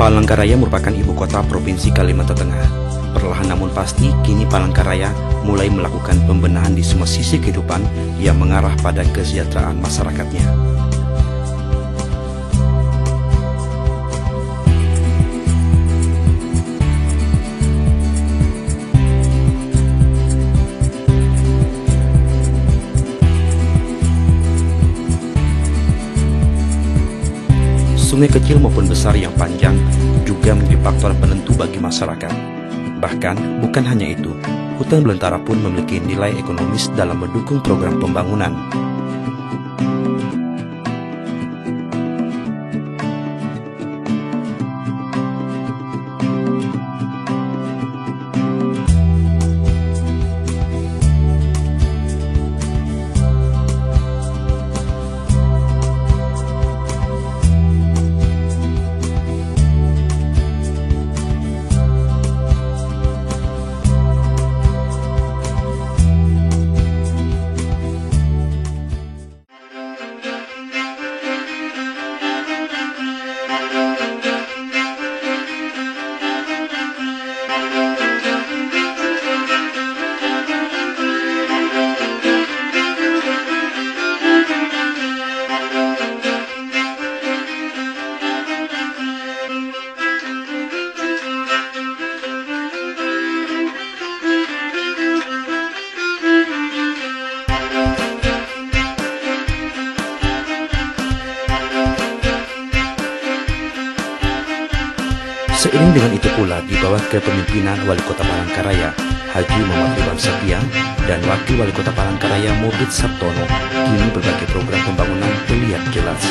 Palangkaraya merupakan ibu kota Provinsi Kalimantan Tengah. Perlahan namun pasti, kini Palangkaraya mulai melakukan pembenahan di semua sisi kehidupan yang mengarah pada kesejahteraan masyarakatnya. Sungai kecil maupun besar yang panjang juga menjadi faktor penentu bagi masyarakat. Bahkan, bukan hanya itu, hutan belantara pun memiliki nilai ekonomis dalam mendukung program pembangunan. Seiring dengan itu pula, di bawah kepemimpinan Wali Kota Palangkaraya, Haji Muhammad Ridwan Setia, dan Wakil Wali Kota Palangkaraya Mubid Sabtono, kini berbagai program pembangunan terlihat jelas.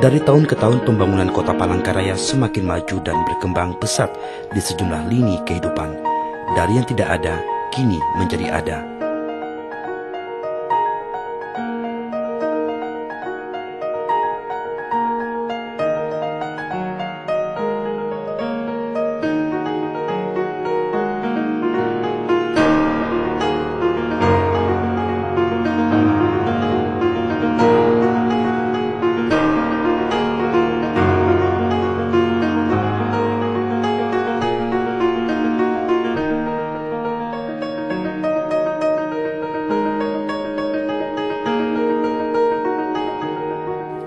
Dari tahun ke tahun pembangunan kota Palangkaraya semakin maju dan berkembang pesat di sejumlah lini kehidupan. Dari yang tidak ada, kini menjadi ada.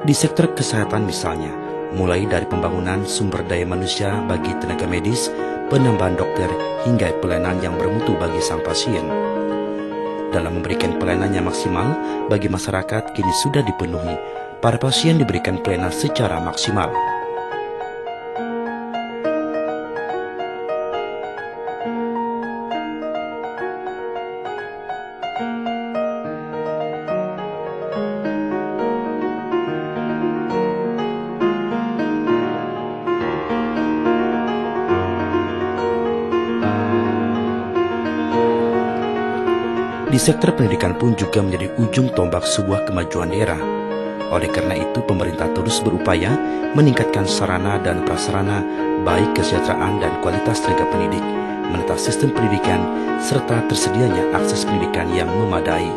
Di sektor kesehatan misalnya, mulai dari pembangunan sumber daya manusia bagi tenaga medis, penambahan dokter, hingga pelayanan yang bermutu bagi sang pasien. Dalam memberikan pelayanan yang maksimal bagi masyarakat kini sudah dipenuhi, para pasien diberikan pelayanan secara maksimal. Di sektor pendidikan pun juga menjadi ujung tombak sebuah kemajuan daerah. Oleh karena itu, pemerintah terus berupaya meningkatkan sarana dan prasarana, baik kesejahteraan dan kualitas tenaga pendidik, menata sistem pendidikan, serta tersedianya akses pendidikan yang memadai.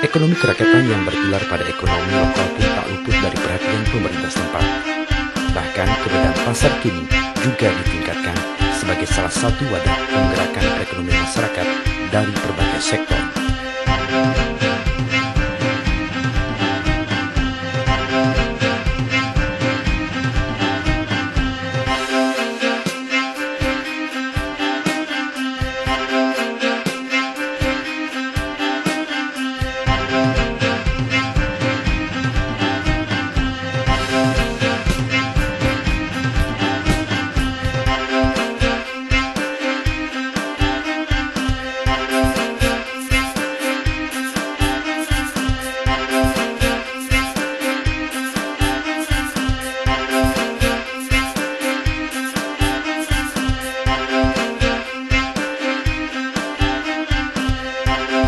Ekonomi kerakyatan yang bergelar pada ekonomi lokal pun tak luput dari perhatian pemerintah setempat. Bahkan keberadaan pasar kini juga ditingkatkan sebagai salah satu wadah penggerakkan perekonomian masyarakat dari berbagai sektor.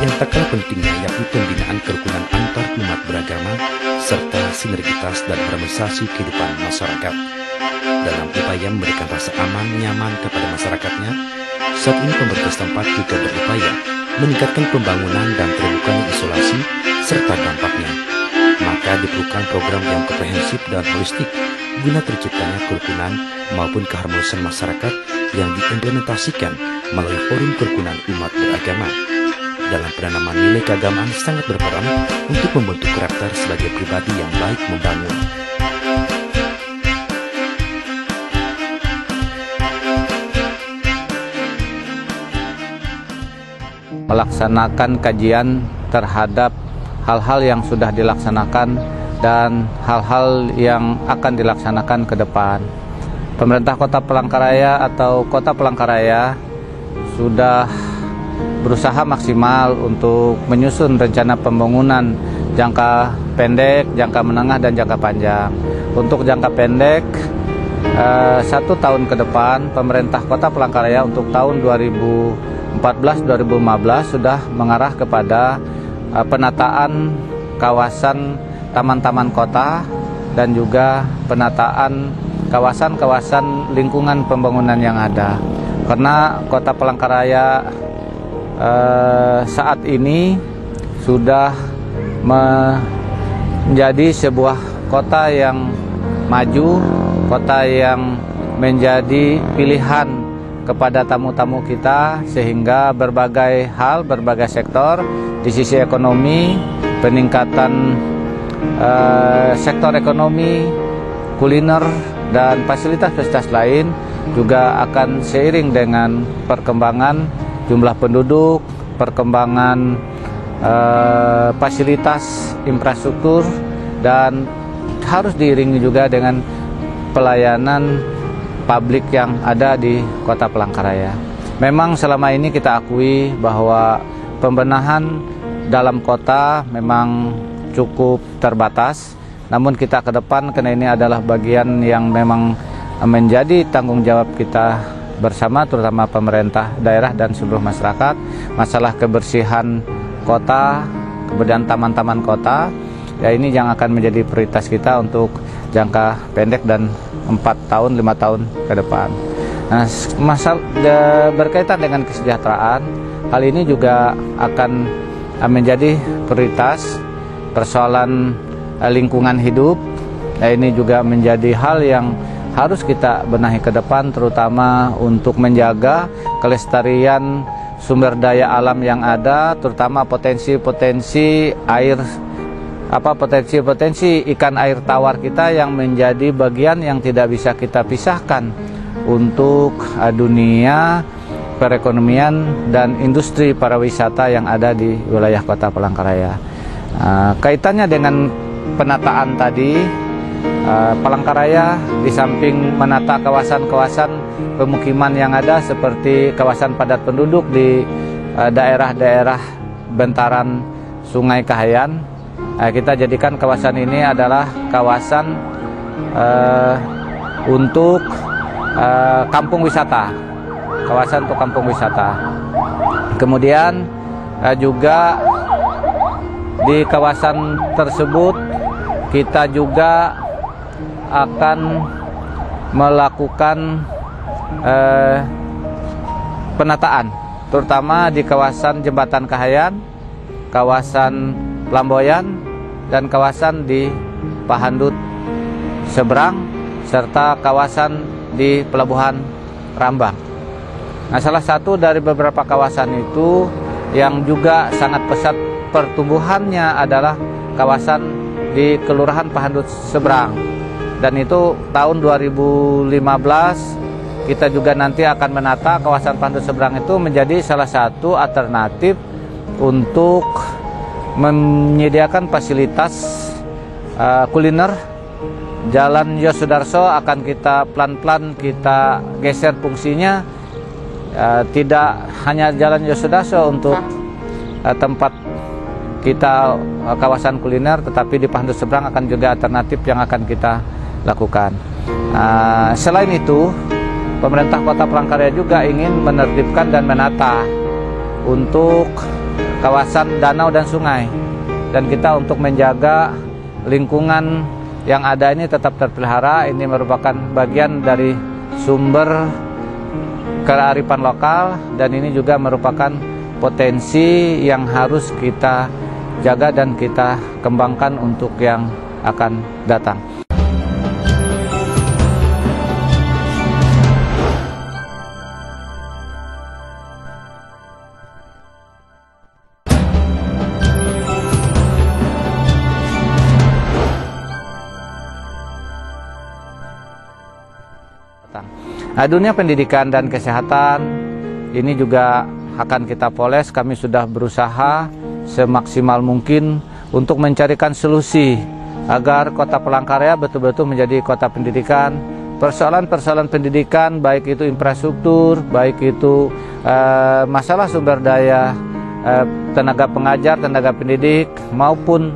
Yang tak kalah pentingnya yakni pembinaan kerukunan antar umat beragama serta sinergitas dan harmonisasi kehidupan masyarakat. Dalam upaya memberikan rasa aman, nyaman kepada masyarakatnya, saat ini pemerintah setempat juga berupaya meningkatkan pembangunan dan terbukanya isolasi serta dampaknya. Maka diperlukan program yang komprehensif dan holistik guna terciptanya kerukunan maupun keharmonisan masyarakat yang diimplementasikan melalui forum kerukunan umat beragama. Dalam penanaman nilai keagamaan sangat berperan untuk membentuk karakter sebagai pribadi yang baik membangun. Melaksanakan kajian terhadap hal-hal yang sudah dilaksanakan dan hal-hal yang akan dilaksanakan ke depan. Pemerintah Kota Palangkaraya atau Kota Palangkaraya sudah berusaha maksimal untuk menyusun rencana pembangunan jangka pendek, jangka menengah, dan jangka panjang. Untuk jangka pendek, 1 tahun ke depan, pemerintah Kota Palangkaraya untuk tahun 2014-2015 sudah mengarah kepada penataan kawasan taman-taman kota dan juga penataan kawasan-kawasan lingkungan pembangunan yang ada. Karena Kota Palangkaraya saat ini sudah menjadi sebuah kota yang maju, kota yang menjadi pilihan kepada tamu-tamu kita, sehingga berbagai hal, berbagai sektor di sisi ekonomi, peningkatan sektor ekonomi, kuliner, dan fasilitas-fasilitas lain juga akan seiring dengan perkembangan jumlah penduduk, perkembangan fasilitas infrastruktur, dan harus diiringi juga dengan pelayanan publik yang ada di Kota Palangkaraya. Memang selama ini kita akui bahwa pembenahan dalam kota memang cukup terbatas, namun kita ke depan, karena ini adalah bagian yang memang menjadi tanggung jawab kita bersama, terutama pemerintah daerah dan seluruh masyarakat, masalah kebersihan kota, kemudian taman-taman kota, ya ini yang akan menjadi prioritas kita untuk jangka pendek dan 4 tahun, 5 tahun ke depan. Nah, berkaitan dengan kesejahteraan, hal ini juga akan menjadi prioritas. Persoalan lingkungan hidup, nah ini juga menjadi hal yang harus kita benahi ke depan, terutama untuk menjaga kelestarian sumber daya alam yang ada, terutama potensi-potensi air, potensi ikan air tawar kita yang menjadi bagian yang tidak bisa kita pisahkan untuk dunia perekonomian dan industri pariwisata yang ada di wilayah Kota Palangkaraya. Kaitannya dengan penataan tadi, Palangkaraya di samping menata kawasan-kawasan pemukiman yang ada seperti kawasan padat penduduk di daerah-daerah bantaran Sungai Kahayan, kita jadikan kawasan ini adalah kawasan untuk kampung wisata, kawasan untuk kampung wisata. Kemudian juga di kawasan tersebut kita juga akan melakukan penataan, terutama di kawasan Jembatan Kahayan, kawasan Lamboyan, dan kawasan di Pahandut Seberang, serta kawasan di Pelabuhan Rambang. Nah, salah satu dari beberapa kawasan itu yang juga sangat pesat pertumbuhannya adalah kawasan di Kelurahan Pahandut Seberang. Dan itu tahun 2015 kita juga nanti akan menata kawasan Pahandut Seberang itu menjadi salah satu alternatif untuk menyediakan fasilitas kuliner. Jalan Yosudarso akan kita pelan-pelan kita geser fungsinya, tidak hanya Jalan Yosudarso untuk tempat kita kawasan kuliner, tetapi di Pahandut Seberang akan juga alternatif yang akan kita lakukan. Selain itu, pemerintah Kota Palangkaraya juga ingin menertibkan dan menata untuk kawasan danau dan sungai, dan kita untuk menjaga lingkungan yang ada ini tetap terpelihara. Ini merupakan bagian dari sumber kearifan lokal, dan ini juga merupakan potensi yang harus kita jaga dan kita kembangkan untuk yang akan datang. Nah, dunia pendidikan dan kesehatan ini juga akan kita poles. Kami sudah berusaha semaksimal mungkin untuk mencarikan solusi agar Kota Palangkaraya betul-betul menjadi kota pendidikan. Persoalan-persoalan pendidikan, baik itu infrastruktur, baik itu masalah sumber daya, tenaga pengajar, tenaga pendidik, maupun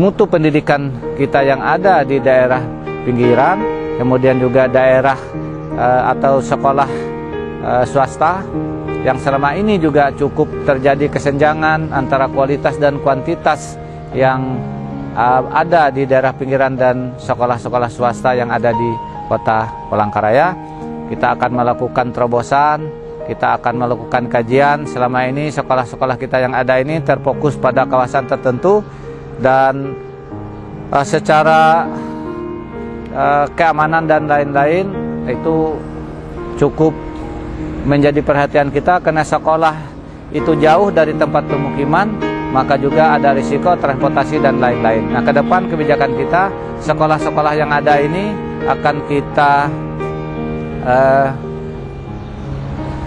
mutu pendidikan kita yang ada di daerah pinggiran, kemudian juga daerah atau sekolah swasta yang selama ini juga cukup terjadi kesenjangan antara kualitas dan kuantitas yang ada di daerah pinggiran dan sekolah-sekolah swasta yang ada di Kota Palangkaraya. Kita akan melakukan terobosan, kita akan melakukan kajian. Selama ini sekolah-sekolah kita yang ada ini terfokus pada kawasan tertentu dan secara keamanan dan lain-lain itu cukup menjadi perhatian kita karena sekolah itu jauh dari tempat pemukiman, maka juga ada risiko transportasi dan lain-lain. Nah, ke depan kebijakan kita, sekolah-sekolah yang ada ini akan kita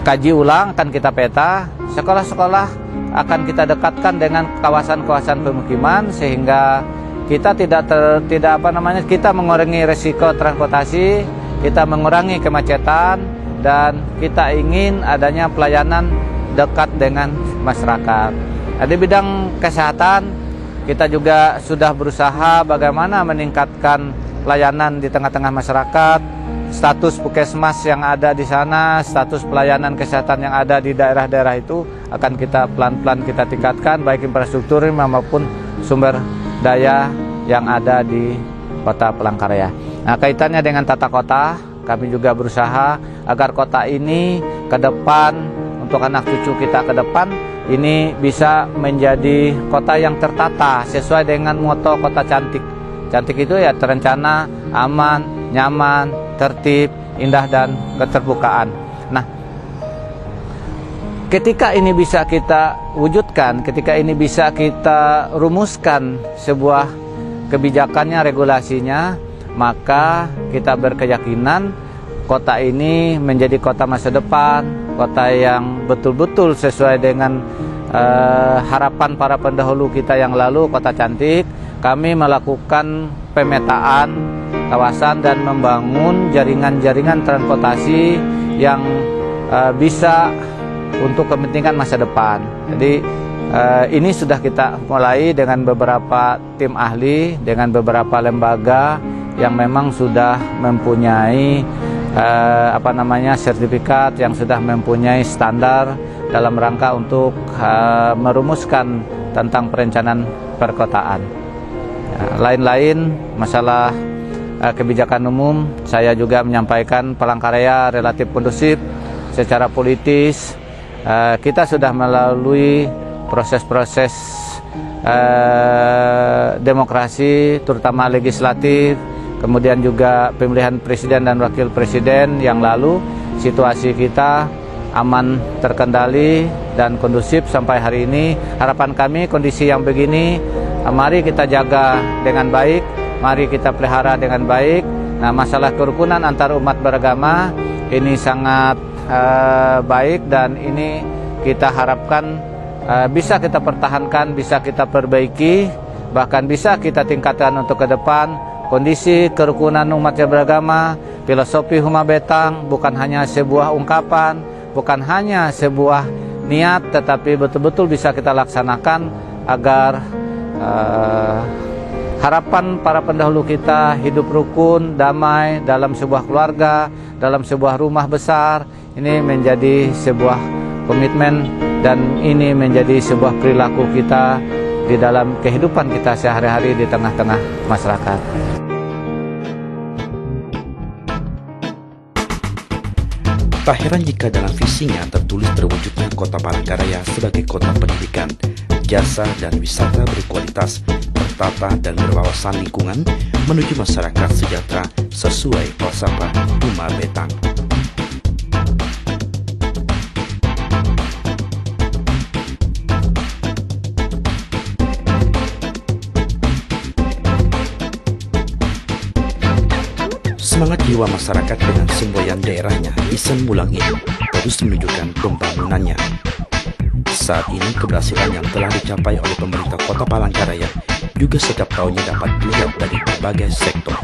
kaji ulang, akan kita peta. Sekolah-sekolah akan kita dekatkan dengan kawasan-kawasan pemukiman sehingga kita kita mengurangi risiko transportasi, kita mengurangi kemacetan, dan kita ingin adanya pelayanan dekat dengan masyarakat. Di bidang kesehatan, kita juga sudah berusaha bagaimana meningkatkan pelayanan di tengah-tengah masyarakat. Status puskesmas yang ada di sana, status pelayanan kesehatan yang ada di daerah-daerah itu akan kita pelan-pelan kita tingkatkan, baik infrastruktur maupun sumber daya yang ada di Kota Palangkaraya. Nah, kaitannya dengan tata kota, kami juga berusaha agar kota ini ke depan, untuk anak cucu kita ke depan, ini bisa menjadi kota yang tertata sesuai dengan moto kota cantik. Cantik itu ya terencana, aman, nyaman, tertib, indah, dan keterbukaan. Nah, ketika ini bisa kita wujudkan, ketika ini bisa kita rumuskan sebuah kebijakannya, regulasinya, maka kita berkeyakinan kota ini menjadi kota masa depan, kota yang betul-betul sesuai dengan harapan para pendahulu kita yang lalu, kota cantik. Kami melakukan pemetaan kawasan dan membangun jaringan-jaringan transportasi yang bisa untuk kepentingan masa depan. Jadi ini sudah kita mulai dengan beberapa tim ahli, dengan beberapa lembaga yang memang sudah mempunyai sertifikat, yang sudah mempunyai standar dalam rangka untuk merumuskan tentang perencanaan perkotaan. Lain-lain masalah kebijakan umum, saya juga menyampaikan Palangkaraya relatif kondusif secara politis. Kita sudah melalui proses-proses demokrasi, terutama legislatif, kemudian juga pemilihan presiden dan wakil presiden yang lalu. Situasi kita aman, terkendali, dan kondusif sampai hari ini. Harapan kami kondisi yang begini, mari kita jaga dengan baik, mari kita pelihara dengan baik. Nah, masalah kerukunan antar umat beragama ini sangat baik, dan ini kita harapkan bisa kita pertahankan, bisa kita perbaiki, bahkan bisa kita tingkatkan untuk ke depan. Kondisi kerukunan umat beragama, filosofi Huma Betang bukan hanya sebuah ungkapan, bukan hanya sebuah niat, tetapi betul-betul bisa kita laksanakan agar harapan para pendahulu kita hidup rukun, damai dalam sebuah keluarga, dalam sebuah rumah besar, ini menjadi sebuah komitmen, dan ini menjadi sebuah perilaku kita di dalam kehidupan kita sehari-hari di tengah-tengah masyarakat. Tak heran jika dalam visinya tertulis terwujudnya Kota Palangkaraya sebagai kota pendidikan, jasa, dan wisata berkualitas, tertata, dan berwawasan lingkungan menuju masyarakat sejahtera sesuai falsafah Huma Betang. Semangat jiwa masyarakat dengan semboyan daerahnya Isen Mulang ini terus menunjukkan pembangunannya. Saat ini keberhasilan yang telah dicapai oleh pemerintah Kota Palangkaraya juga setiap tahunnya dapat dilihat dari berbagai sektor.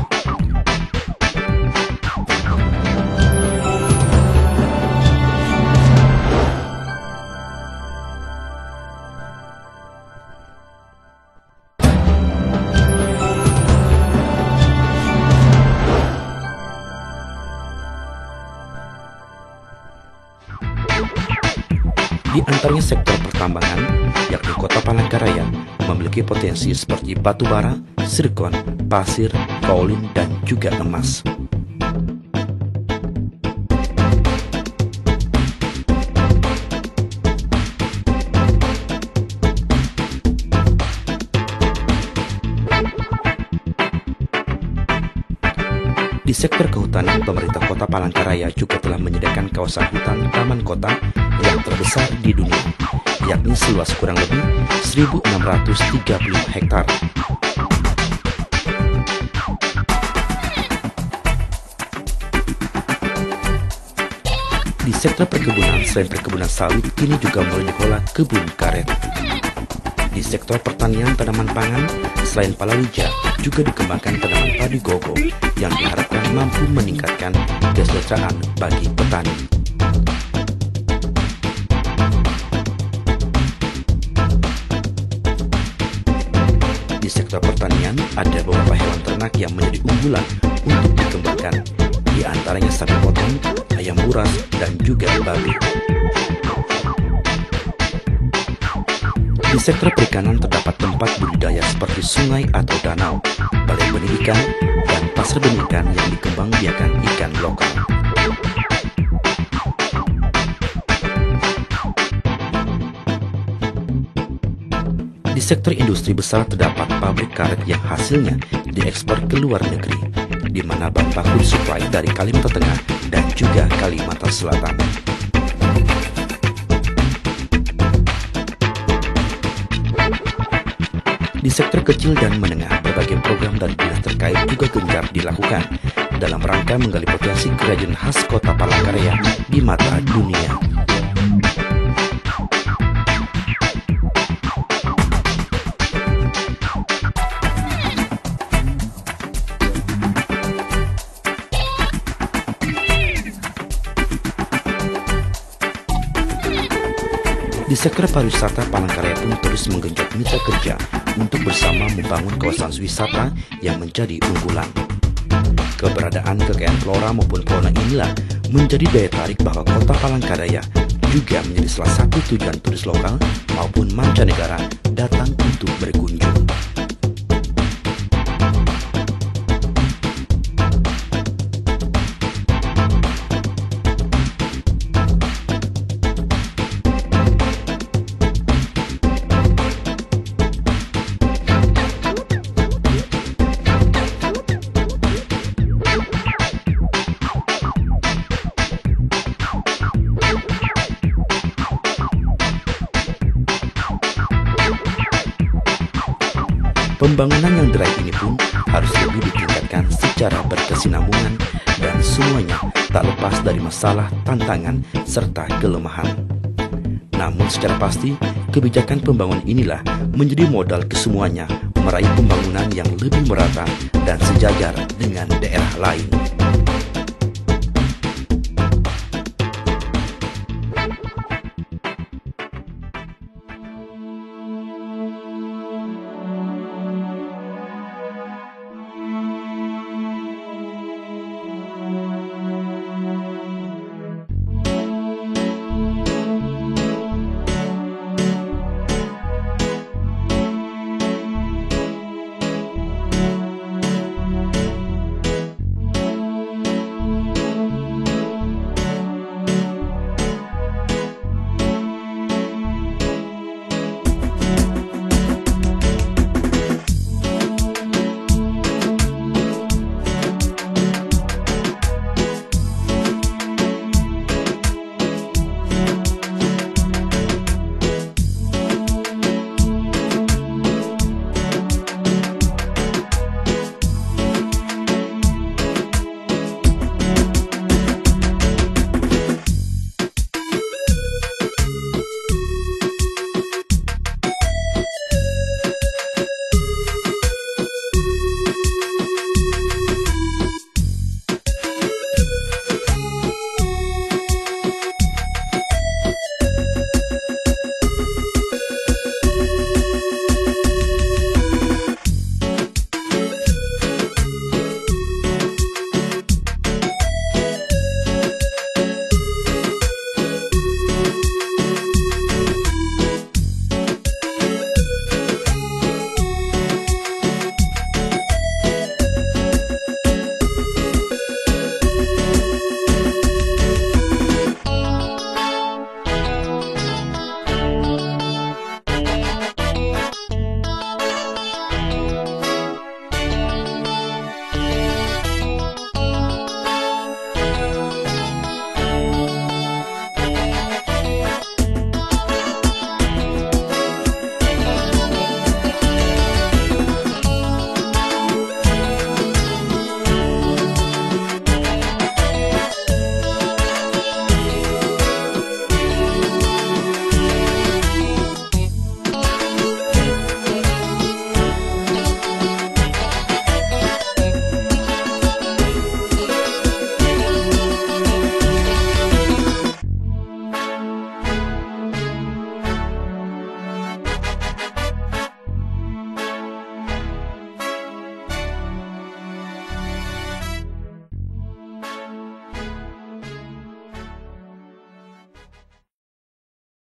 Di antaranya sektor pertambangan, yakni Kota Palangkaraya memiliki potensi seperti batu bara, zirkon, pasir, kaolin, dan juga emas. Di sektor kehutanan, pemerintah Kota Palangkaraya juga telah menyediakan kawasan hutan taman kota yang terbesar di dunia, yakni seluas kurang lebih 1.630 hektar. Di sektor perkebunan, selain perkebunan sawit, kini juga mulai dikelola kebun karet. Di sektor pertanian tanaman pangan, selain palawija, juga dikembangkan tanaman padi gogo yang diharapkan mampu meningkatkan kesejahteraan bagi petani. Di sektor pertanian, ada beberapa hewan ternak yang menjadi unggulan untuk dikembangkan, di antaranya sapi potong, ayam buras, dan juga babi. Di sektor perikanan terdapat tempat budidaya seperti sungai atau danau, balai benih ikan, dan pasar benih ikan yang dikembangbiakan ikan lokal. Di sektor industri besar terdapat pabrik karet yang hasilnya diekspor ke luar negeri, di mana bahan baku disuplai dari Kalimantan Tengah dan juga Kalimantan Selatan. Di sektor kecil dan menengah, berbagai program dan dinas terkait juga gencar dilakukan dalam rangka menggali potensi kerajinan khas Kota Palangkaraya di mata dunia. Di sektor pariwisata, Palangkaraya pun terus menggenjot mitra kerja untuk bersama membangun kawasan wisata yang menjadi unggulan. Keberadaan kekayaan flora maupun fauna inilah menjadi daya tarik bahwa Kota Palangkaraya juga menjadi salah satu tujuan turis lokal maupun mancanegara datang untuk berkunjung. Pembangunan yang diraih ini pun harus lebih ditingkatkan secara berkesinambungan dan semuanya tak lepas dari masalah, tantangan, serta kelemahan. Namun secara pasti, kebijakan pembangunan inilah menjadi modal kesemuanya meraih pembangunan yang lebih merata dan sejajar dengan daerah lain.